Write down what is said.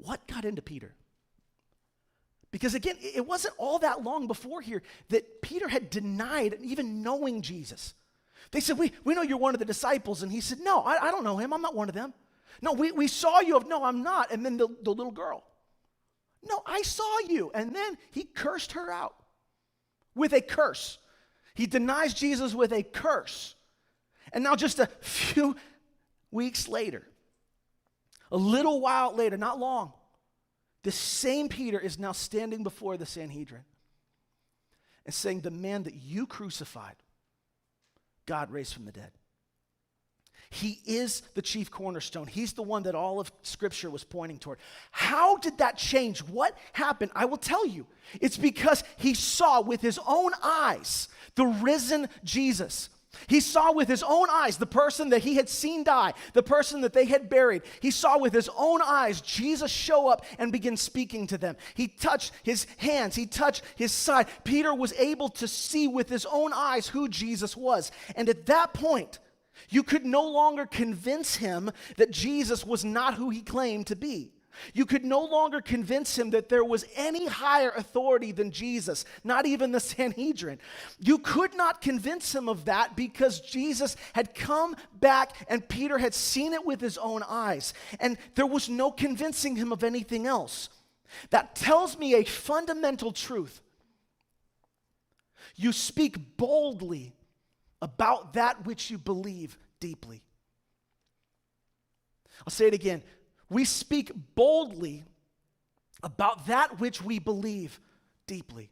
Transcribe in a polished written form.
what got into Peter? Because again, it wasn't all that long before here that Peter had denied even knowing Jesus. They said, we know you're one of the disciples. And he said, no, I don't know him. I'm not one of them. No, we saw you. No, I'm not. And then the little girl. No, I saw you. And then he cursed her out with a curse. He denies Jesus with a curse. And now just a few weeks later, a little while later, not long, this same Peter is now standing before the Sanhedrin and saying, the man that you crucified, God raised from the dead. He is the chief cornerstone. He's the one that all of Scripture was pointing toward. How did that change? What happened? I will tell you. It's because he saw with his own eyes the risen Jesus. He saw with his own eyes the person that he had seen die, the person that they had buried. He saw with his own eyes Jesus show up and begin speaking to them. He touched his hands. He touched his side. Peter was able to see with his own eyes who Jesus was. And at that point, you could no longer convince him that Jesus was not who he claimed to be. You could no longer convince him that there was any higher authority than Jesus, not even the Sanhedrin. You could not convince him of that because Jesus had come back and Peter had seen it with his own eyes. And there was no convincing him of anything else. That tells me a fundamental truth. You speak boldly about that which you believe deeply. I'll say it again. We speak boldly about that which we believe deeply.